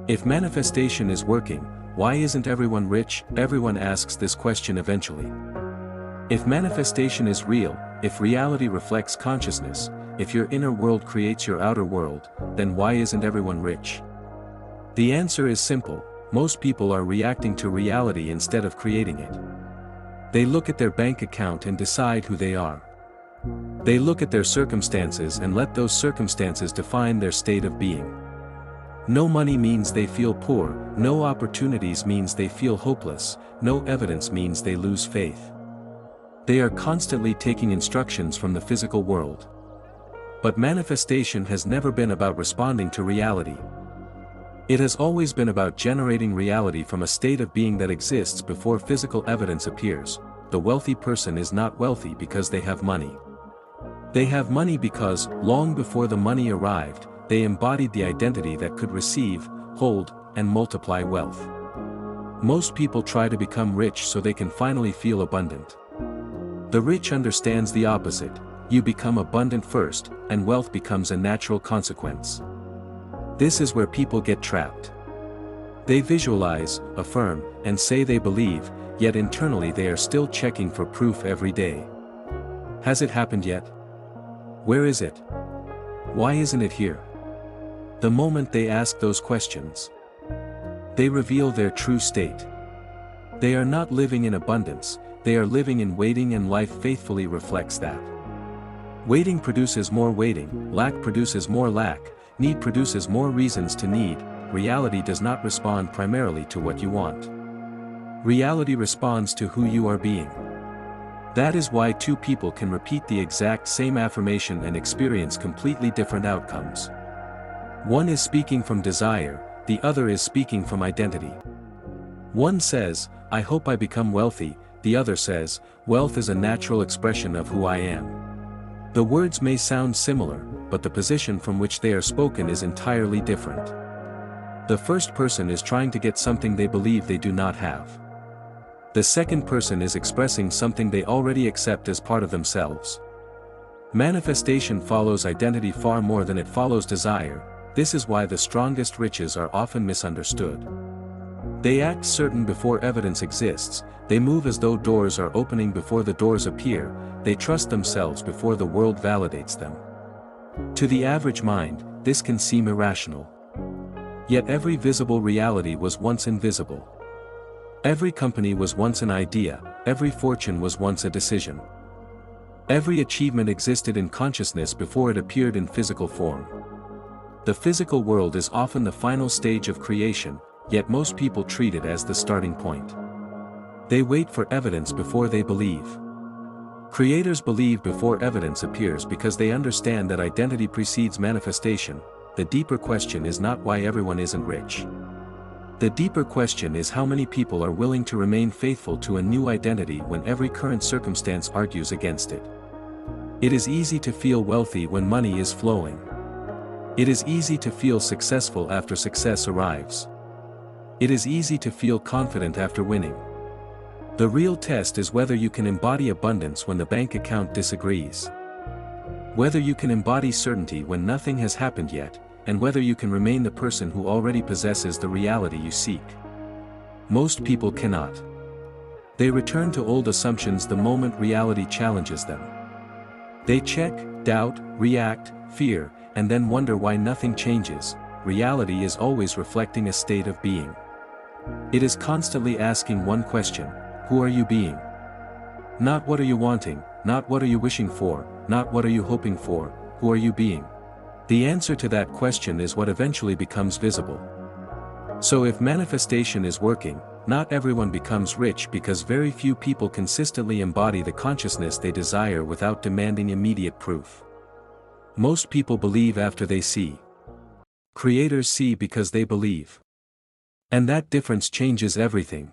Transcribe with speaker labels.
Speaker 1: If manifestation is working, why isn't everyone rich? Everyone asks this question eventually. If manifestation is real, if reality reflects consciousness, if your inner world creates your outer world, then why isn't everyone rich? The answer is simple: most people are reacting to reality instead of creating it. They look at their bank account and decide who they are. They look at their circumstances and let those circumstances define their state of being. No money means they feel poor, no opportunities means they feel hopeless, no evidence means they lose faith. They are constantly taking instructions from the physical world. But manifestation has never been about responding to reality. It has always been about generating reality from a state of being that exists before physical evidence appears. The wealthy person is not wealthy because they have money. They have money because, long before the money arrived, they embodied the identity that could receive, hold, and multiply wealth. Most people try to become rich so they can finally feel abundant. The rich understands the opposite: you become abundant first, and wealth becomes a natural consequence. This is where people get trapped. They visualize, affirm, and say they believe, yet internally they are still checking for proof every day. Has it happened yet? Where is it? Why isn't it here? The moment they ask those questions, they reveal their true state. They are not living in abundance, they are living in waiting, and life faithfully reflects that. Waiting produces more waiting, lack produces more lack, need produces more reasons to need. Reality does not respond primarily to what you want. Reality responds to who you are being. That is why two people can repeat the exact same affirmation and experience completely different outcomes. One is speaking from desire, the other is speaking from identity. One says, "I hope I become wealthy," the other says, "Wealth is a natural expression of who I am." The words may sound similar, but the position from which they are spoken is entirely different. The first person is trying to get something they believe they do not have. The second person is expressing something they already accept as part of themselves. Manifestation follows identity far more than it follows desire. This is why the strongest riches are often misunderstood. They act certain before evidence exists, they move as though doors are opening before the doors appear, they trust themselves before the world validates them. To the average mind, this can seem irrational. Yet every visible reality was once invisible. Every company was once an idea, every fortune was once a decision. Every achievement existed in consciousness before it appeared in physical form. The physical world is often the final stage of creation, yet most people treat it as the starting point. They wait for evidence before they believe. Creators believe before evidence appears because they understand that identity precedes manifestation. The deeper question is not why everyone isn't rich. The deeper question is how many people are willing to remain faithful to a new identity when every current circumstance argues against it. It is easy to feel wealthy when money is flowing. It is easy to feel successful after success arrives. It is easy to feel confident after winning. The real test is whether you can embody abundance when the bank account disagrees. Whether you can embody certainty when nothing has happened yet, and whether you can remain the person who already possesses the reality you seek. Most people cannot. They return to old assumptions the moment reality challenges them. They check, doubt, react, fear, and then wonder why nothing changes. Reality is always reflecting a state of being. It is constantly asking one question: who are you being? Not what are you wanting, not what are you wishing for, not what are you hoping for, who are you being? The answer to that question is what eventually becomes visible. So if manifestation is working, not everyone becomes rich because very few people consistently embody the consciousness they desire without demanding immediate proof. Most people believe after they see. Creators see because they believe. And that difference changes everything.